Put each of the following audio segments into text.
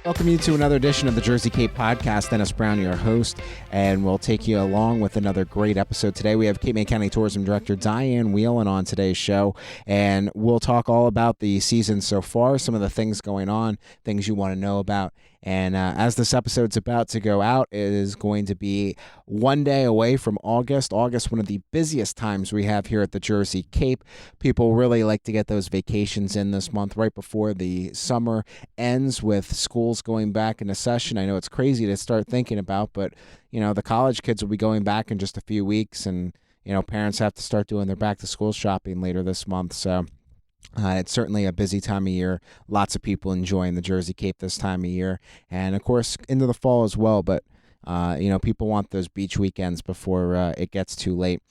Welcome you to another edition of the Jersey Cape Podcast. Dennis Brown, your host, and we'll take you along with another great episode. Today we have Cape May County Tourism Director Diane Wieland on today's show, and we'll talk all about the season so far, some of the things going on, things you want to know about. And as this episode's about to go out, it is going to be one day away from August. August, one of the busiest times we have here at the Jersey Cape. People really like to get those vacations in this month right before the summer ends with schools going back into session. I know it's crazy to start thinking about, but, you know, the college kids will be going back in just a few weeks, and, you know, parents have to start doing their back-to-school shopping later this month, so... it's certainly a busy time of year. Lots of people enjoying the Jersey Cape this time of year. And, of course, into the fall as well. But, you know, people want those beach weekends before it gets too late.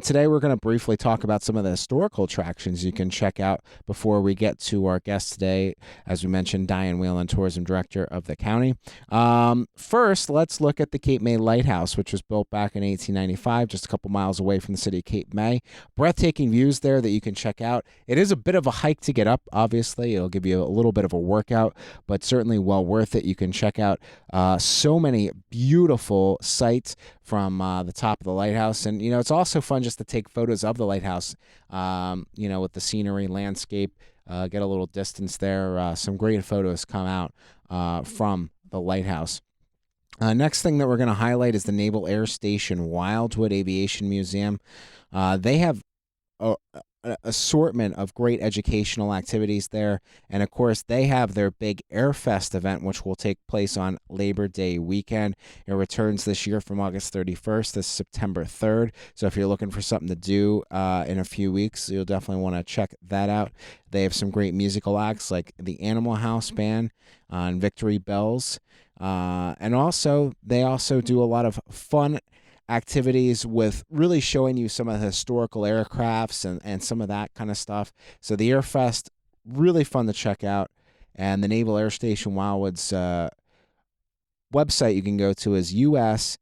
Today we're going to briefly talk about some of the historical attractions you can check out before we get to our guest today. As we mentioned, Diane Wieland, Tourism Director of the county. First, let's look at the Cape May Lighthouse, which was built back in 1895, just a couple miles away from the city of Cape May. Breathtaking views there that you can check out. It is a bit of a hike to get up, obviously. It'll give you a little bit of a workout, but certainly well worth it. You can check out so many beautiful sights from the top of the lighthouse. And, you know, it's also fun just to take photos of the lighthouse, you know, with the scenery, landscape, get a little distance there. Some great photos come out from the lighthouse. Next thing that we're going to highlight is the Naval Air Station Wildwood Aviation Museum. They have an assortment of great educational activities there. And, of course, they have their big Airfest event, which will take place on Labor Day weekend. It returns this year from August 31st to September 3rd. So if you're looking for something to do in a few weeks, you'll definitely want to check that out. They have some great musical acts like the Animal House Band and Victory Bells. And also, they also do a lot of fun activities with really showing you some of the historical aircrafts and some of that kind of stuff. So the Airfest, really fun to check out. And the Naval Air Station Wildwood's website you can go to is usnasw.org.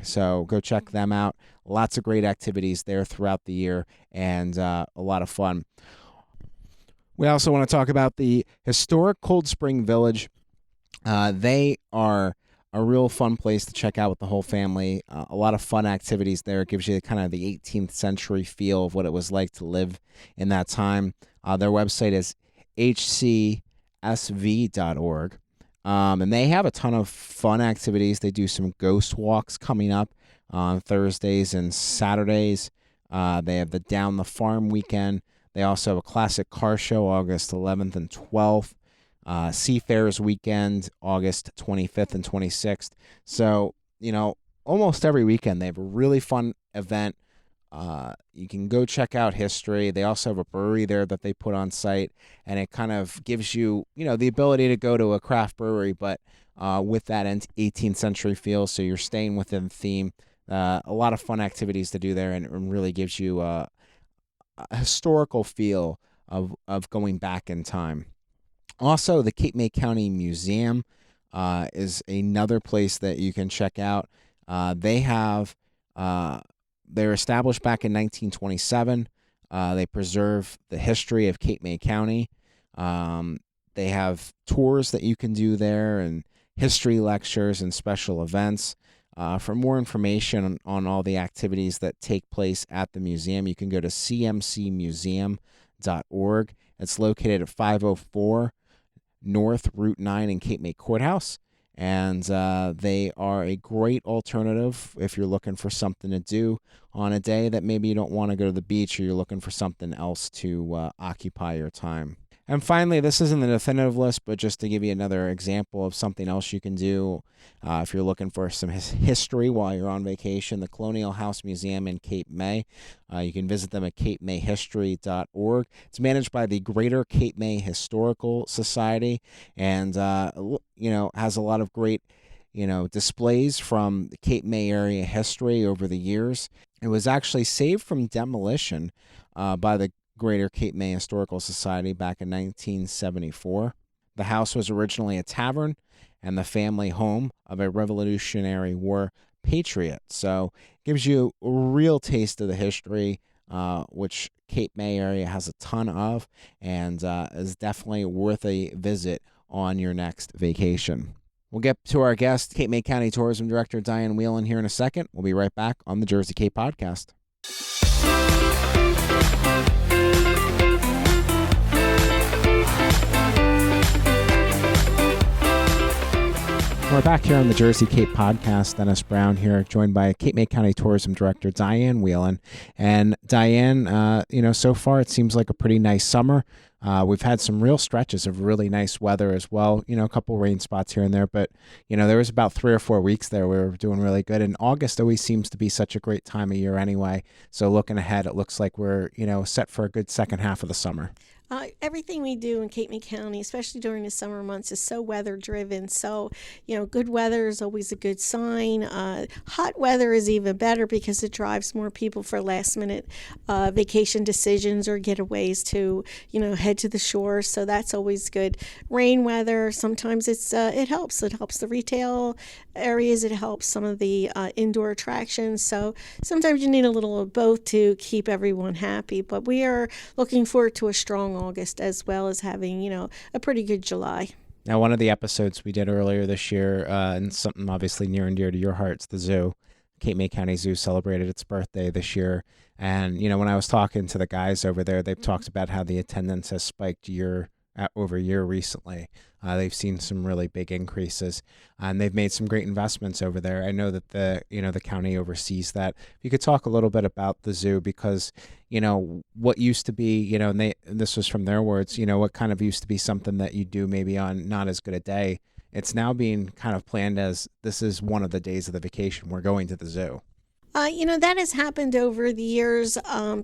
So go check them out. Lots of great activities there throughout the year, and a lot of fun. We also want to talk about the historic Cold Spring Village. They are a real fun place to check out with the whole family. A lot of fun activities there. It gives you kind of the 18th century feel of what it was like to live in that time. Their website is hcsv.org. And they have a ton of fun activities. They do some ghost walks coming up on Thursdays and Saturdays. They have the Down the Farm weekend. They also have a classic car show August 11th and 12th. Seafarers weekend, August 25th and 26th. So, you know, almost every weekend they have a really fun event. You can go check out history. They also have a brewery there that they put on site, and it kind of gives you, you know, the ability to go to a craft brewery, but with that 18th century feel, so you're staying within the theme. A lot of fun activities to do there, and it really gives you a historical feel of going back in time. Also, the Cape May County Museum is another place that you can check out. They're established back in 1927. They preserve the history of Cape May County. They have tours that you can do there, and history lectures and special events. For more information on all the activities that take place at the museum, you can go to cmcmuseum.org. It's located at 504 North Route 9 in Cape May Courthouse, and they are a great alternative if you're looking for something to do on a day that maybe you don't want to go to the beach, or you're looking for something else to occupy your time. And finally, this isn't the definitive list, but just to give you another example of something else you can do if you're looking for some history while you're on vacation, the Colonial House Museum in Cape May. You can visit them at capemayhistory.org. It's managed by the Greater Cape May Historical Society, and has a lot of great displays from the Cape May area history over the years. It was actually saved from demolition by the Greater Cape May Historical Society back in 1974. The house was originally a tavern and the family home of a Revolutionary War patriot. So it gives you a real taste of the history. which Cape May area has a ton of, and is definitely worth a visit on your next vacation. We'll get to our guest, Cape May County Tourism Director Diane Wieland, here in a second. We'll be right back on the Jersey Cape Podcast. We're back here on the Jersey Cape Podcast. Dennis Brown here, joined by Cape May County Tourism Director Diane Wieland. And Diane, so far it seems like a pretty nice summer. We've had some real stretches of really nice weather as well. A couple rain spots here and there, but there was about 3 or 4 weeks there we were doing really good. And August always seems to be such a great time of year anyway. So looking ahead, it looks like we're set for a good second half of the summer. Everything we do in Cape May County, especially during the summer months, is so weather driven. So, good weather is always a good sign. Hot weather is even better because it drives more people for last minute vacation decisions or getaways to, head to the shore. So that's always good. Rain weather, sometimes it helps. It helps the retail areas. It helps some of the indoor attractions. So sometimes you need a little of both to keep everyone happy. But we are looking forward to a strong August, as well as having, a pretty good July. Now, one of the episodes we did earlier this year, and something obviously near and dear to your heart's the zoo. Cape May County Zoo celebrated its birthday this year. And, when I was talking to the guys over there, they've talked about how the attendance has spiked year over year recently. They've seen some really big increases, and they've made some great investments over there. I know that the county oversees that. If you could talk a little bit about the zoo, because what used to be, and this was from their words, what kind of used to be something that you do maybe on not as good a day, it's now being kind of planned as this is one of the days of the vacation. We're going to the zoo. That has happened over the years,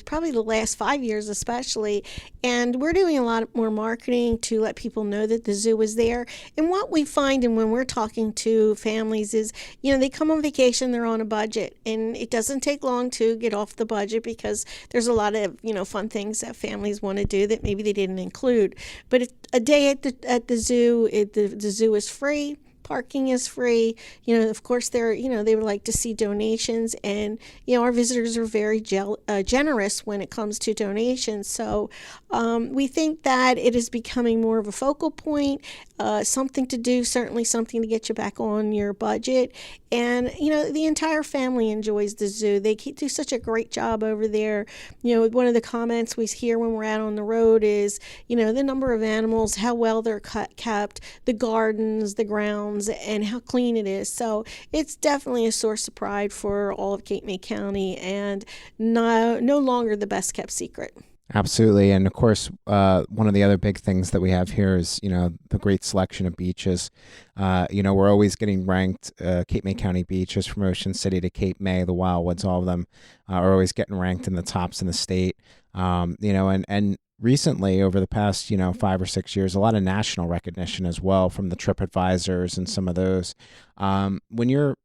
probably the last 5 years especially, and we're doing a lot more marketing to let people know that the zoo is there. And what we find, and when we're talking to families, is, they come on vacation, they're on a budget, and it doesn't take long to get off the budget because there's a lot of, fun things that families want to do that maybe they didn't include. But a day at the zoo, the zoo is free. Parking is free. Of course, they would like to see donations, and our visitors are very generous when it comes to donations. So we think that it is becoming more of a focal point, something to do, certainly something to get you back on your budget. And the entire family enjoys the zoo. They do such a great job over there. One of the comments we hear when we're out on the road is the number of animals, how well they're kept, the gardens, the grounds, and how clean it is. So it's definitely a source of pride for all of Cape May County, and no longer the best kept secret. Absolutely. And of course, one of the other big things that we have here is, the great selection of beaches. We're always getting ranked, Cape May County beaches from Ocean City to Cape May, the Wildwoods, all of them are always getting ranked in the tops in the state. And recently, over the past, 5 or 6 years, a lot of national recognition as well from the TripAdvisors and some of those. When you're,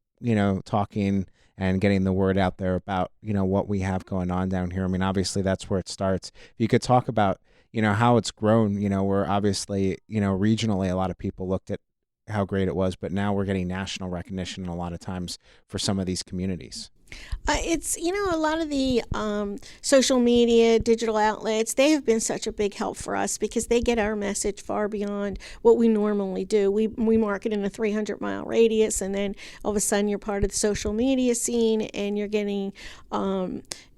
talking and getting the word out there about, what we have going on down here, I mean, obviously that's where it starts. If you could talk about, how it's grown, we're obviously, regionally, a lot of people looked at how great it was, but now we're getting national recognition a lot of times for some of these communities. It's, a lot of the social media, digital outlets, they have been such a big help for us because they get our message far beyond what we normally do. We market in a 300-mile radius, and then all of a sudden you're part of the social media scene and you're getting,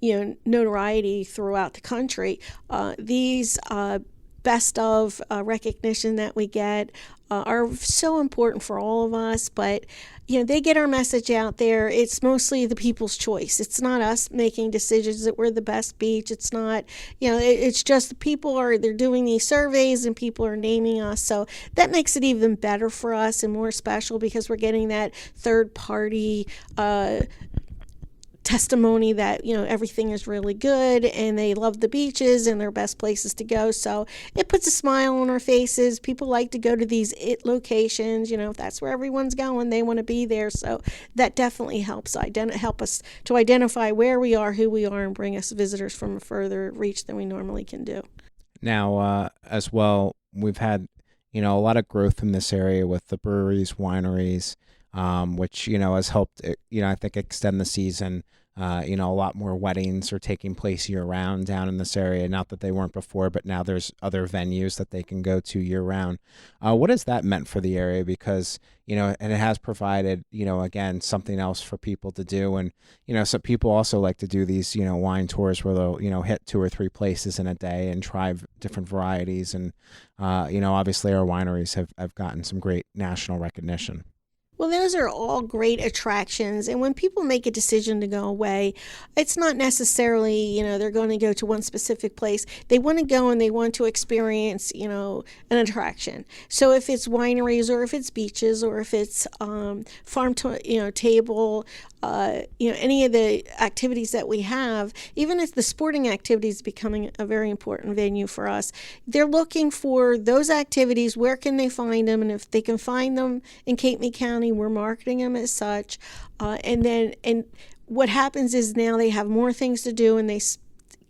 notoriety throughout the country. These best of recognition that we get are so important for all of us, but they get our message out there. It's mostly the people's choice. It's not us making decisions that we're the best beach. It's not, it's just the people they're doing these surveys and people are naming us. So that makes it even better for us and more special because we're getting that third party testimony that everything is really good and they love the beaches and they're best places to go. So it puts a smile on our faces. People like to go to these locations. If that's where everyone's going, they want to be there. So that definitely helps us to identify where we are, who we are, and bring us visitors from a further reach than we normally can do. Now, as well, we've had a lot of growth in this area with the breweries, wineries, which has helped I think extend the season A lot more weddings are taking place year round down in this area. Not that they weren't before, but now there's other venues that they can go to year round. What has that meant for the area? Because, and it has provided, again, something else for people to do. And, so people also like to do these, wine tours where they'll, hit 2 or 3 places in a day and try different varieties. And, obviously our wineries have gotten some great national recognition. Well, those are all great attractions. And when people make a decision to go away, it's not necessarily, they're going to go to one specific place. They want to go and they want to experience, an attraction. So if it's wineries or if it's beaches or if it's farm to, table, any of the activities that we have, even if the sporting activities becoming a very important venue for us, they're looking for those activities. Where can they find them? And if they can find them in Cape May County, we're marketing them as such. And what happens is now they have more things to do and they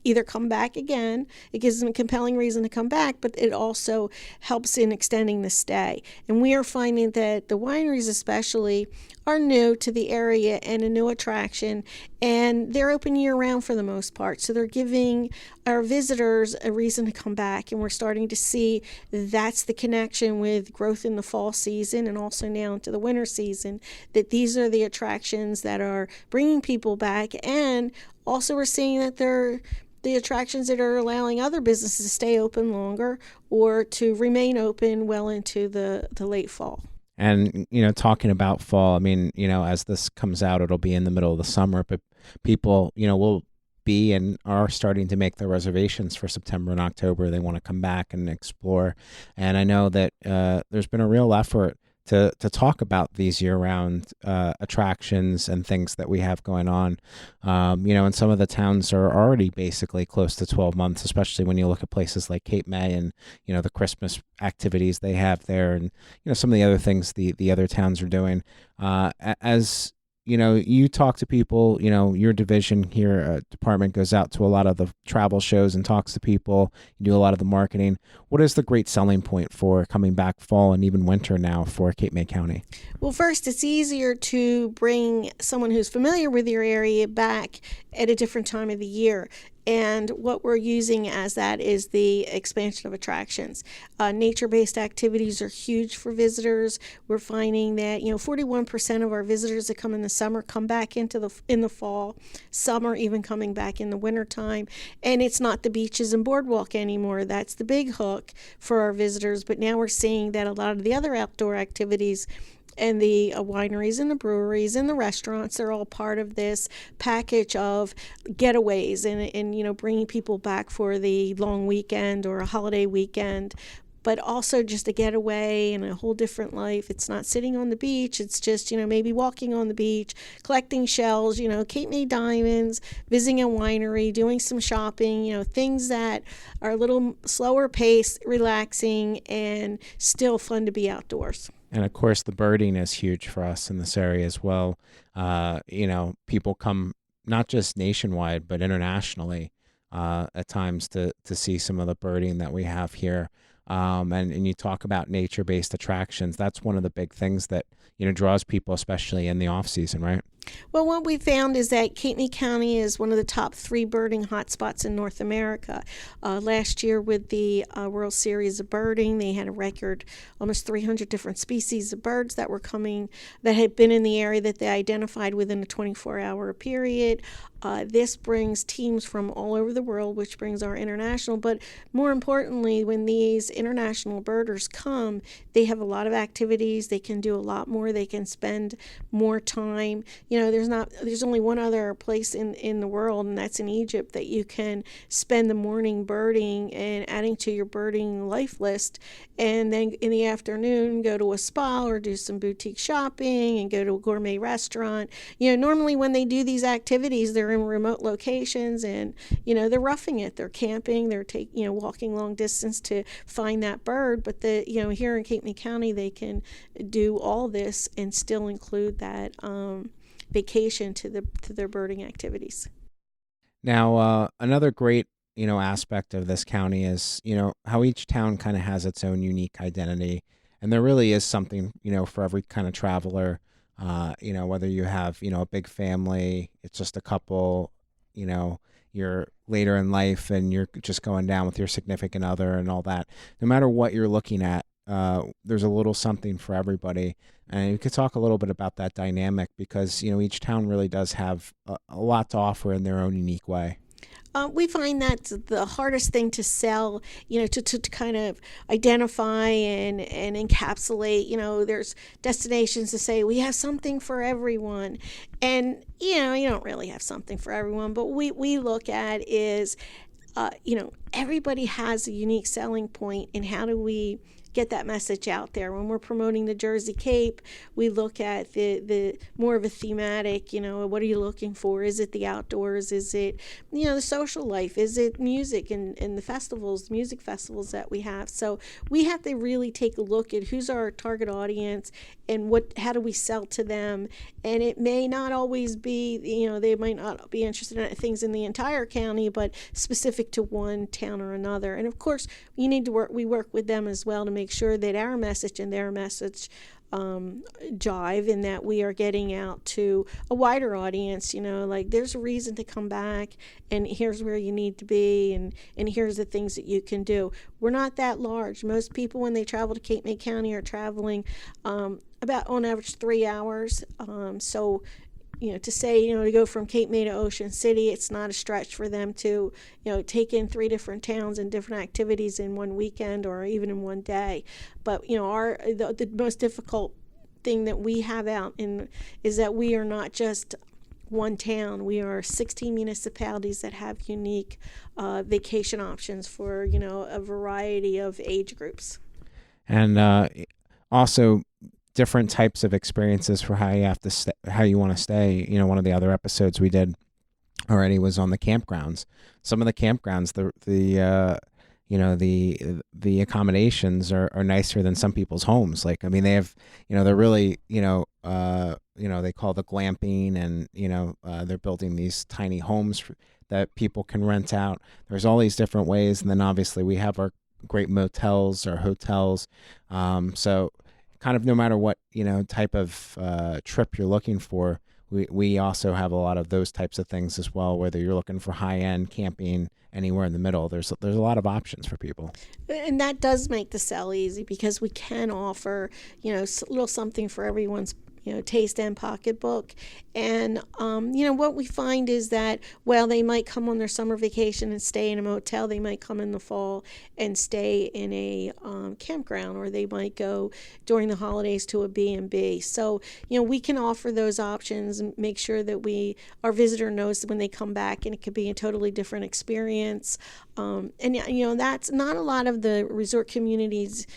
either come back again. It gives them a compelling reason to come back, but it also helps in extending the stay. And we are finding that the wineries especially are new to the area and a new attraction, and they're open year-round for the most part. So they're giving our visitors a reason to come back, and we're starting to see that's the connection with growth in the fall season and also now into the winter season, that these are the attractions that are bringing people back, and also we're seeing that they're the attractions that are allowing other businesses to stay open longer or to remain open well into the late fall. And, talking about fall, I mean, as this comes out, it'll be in the middle of the summer, but people, will be and are starting to make their reservations for September and October. They want to come back and explore. And I know that there's been a real effort to talk about these year-round attractions and things that we have going on. And some of the towns are already basically close to 12 months, especially when you look at places like Cape May and, the Christmas activities they have there and, some of the other things the other towns are doing. As you talk to people, your division here, department goes out to a lot of the travel shows and talks to people. You do a lot of the marketing. What is the great selling point for coming back fall and even winter now for Cape May County? Well, first, it's easier to bring someone who's familiar with your area back at a different time of the year. And what we're using as that is the expansion of attractions. Nature-based activities are huge for visitors. We're finding that 41% of our visitors that come in the summer come back in the fall. Some are even coming back in the wintertime. And it's not the beaches and boardwalk anymore. That's the big hook for our visitors. But now we're seeing that a lot of the other outdoor activities and the wineries and the breweries and the restaurants are all part of this package of getaways and bringing people back for the long weekend or a holiday weekend, but also just a getaway and a whole different life. It's not sitting on the beach. It's just, maybe walking on the beach, collecting shells, Cape May diamonds, visiting a winery, doing some shopping, things that are a little slower paced, relaxing, and still fun to be outdoors. And of course, the birding is huge for us in this area as well. People come not just nationwide, but internationally at times to see some of the birding that we have here. And you talk about nature-based attractions. That's one of the big things that, draws people, especially in the off season, right? Well, what we found is that Cape May County is one of the top 3 birding hotspots in North America. Last year with the World Series of Birding, they had a record almost 300 different species of birds that were coming, that had been in the area that they identified within a 24-hour period. This brings teams from all over the world, which brings our international. But more importantly, when these international birders come, they have a lot of activities. They can do a lot more. They can spend more time. There's only one other place in the world, and that's in Egypt, that you can spend the morning birding and adding to your birding life list, and then in the afternoon go to a spa or do some boutique shopping and go to a gourmet restaurant. Normally when they do these activities, they're in remote locations and, they're roughing it. They're camping, they're walking long distance to find that bird. But here in Cape May County, they can do all this and still include that vacation to their birding activities. Now, another great, aspect of this county is, how each town kind of has its own unique identity. And there really is something, for every kind of traveler Whether you have, a big family, it's just a couple, you're later in life and you're just going down with your significant other and all that. No matter what you're looking at, there's a little something for everybody. And we could talk a little bit about that dynamic because, each town really does have a lot to offer in their own unique way. We find that the hardest thing to sell, to kind of identify and encapsulate, there's destinations to say we have something for everyone. And, you don't really have something for everyone, but we look at is, everybody has a unique selling point, and how do we get that message out there? When we're promoting the Jersey Cape, we look at the more of a thematic, what are you looking for? Is it the outdoors? Is it, the social life? Is it music and the festivals, music festivals that we have? So we have to really take a look at who's our target audience and how do we sell to them. And it may not always be, they might not be interested in things in the entire county, but specific to one town or another. And of course, we work with them as well to make sure that our message and their message jive, and that we are getting out to a wider audience. There's a reason to come back, and here's where you need to be, and here's the things that you can do. We're not that large. Most people, when they travel to Cape May County, are traveling about on average 3 hours. So to say, to go from Cape May to Ocean City, it's not a stretch for them to, take in 3 different towns and different activities in one weekend or even in one day. But, the most difficult thing that we have out is that we are not just one town. We are 16 municipalities that have unique vacation options for, a variety of age groups. And also different types of experiences for how you want to stay. One of the other episodes we did already was on the campgrounds. Some of the campgrounds, the accommodations are nicer than some people's homes. They have, they're really, they call the glamping, and they're building these tiny homes that people can rent out. There's all these different ways, and then obviously we have our great motels or hotels. So kind of no matter what, type of trip you're looking for, we also have a lot of those types of things as well, whether you're looking for high-end camping anywhere in the middle. There's a lot of options for people. And that does make the sell easy, because we can offer, a little something for everyone's taste and pocketbook. And, what we find is that, well, they might come on their summer vacation and stay in a motel. They might come in the fall and stay in a campground, or they might go during the holidays to a B&B. So, we can offer those options and make sure that our visitor knows when they come back, and it could be a totally different experience. That's not a lot of the resort communities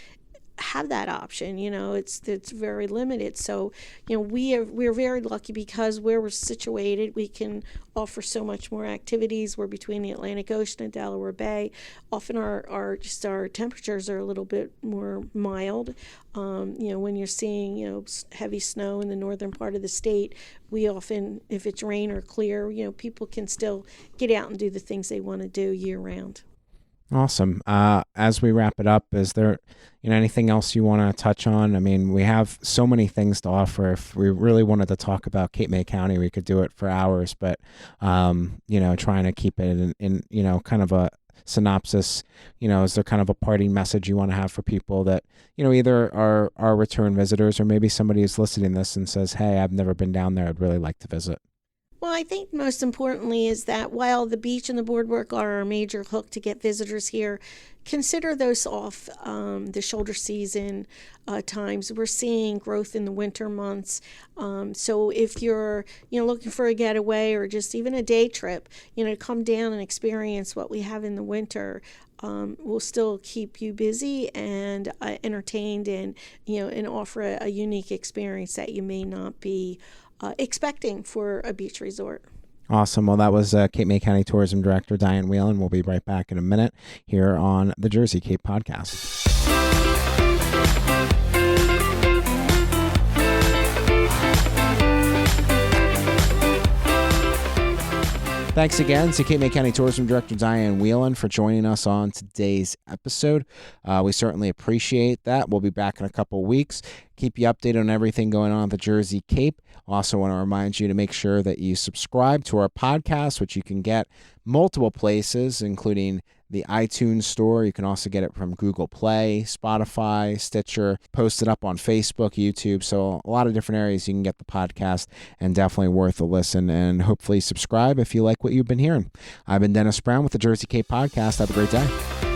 have that option. It's very limited. So we're very lucky, because where we're situated, we can offer so much more activities. We're between the Atlantic Ocean and Delaware Bay. Often our temperatures are a little bit more mild. When you're seeing heavy snow in the northern part of the state, we often, if it's rain or clear, people can still get out and do the things they want to do year round. Awesome. As we wrap it up, is there anything else you want to touch on? I mean, we have so many things to offer. If we really wanted to talk about Cape May County, we could do it for hours, but trying to keep it in kind of a synopsis, is there kind of a parting message you want to have for people that, either are return visitors, or maybe somebody who's listening to this and says, hey, I've never been down there, I'd really like to visit? Well, I think most importantly is that while the beach and the boardwalk are our major hook to get visitors here, consider those off the shoulder season times. We're seeing growth in the winter months. So if you're looking for a getaway or just even a day trip, to come down and experience what we have in the winter, will still keep you busy and entertained, and offer a unique experience that you may not be expecting for a beach resort. Awesome. Well, that was Cape May County Tourism Director Diane Wieland. We'll be right back in a minute here on the Jersey Cape Podcast. Thanks again to Cape May County Tourism Director Diane Wieland for joining us on today's episode. We certainly appreciate that. We'll be back in a couple weeks. keep you updated on everything going on at the Jersey Cape. Also want to remind you to make sure that you subscribe to our podcast, which you can get multiple places, including the iTunes store. You can also get it from Google Play, Spotify, Stitcher, post it up on Facebook, YouTube. So a lot of different areas you can get the podcast, and definitely worth a listen, and hopefully subscribe if you like what you've been hearing. I've been Dennis Brown with the Jersey Cape Podcast. Have a great day.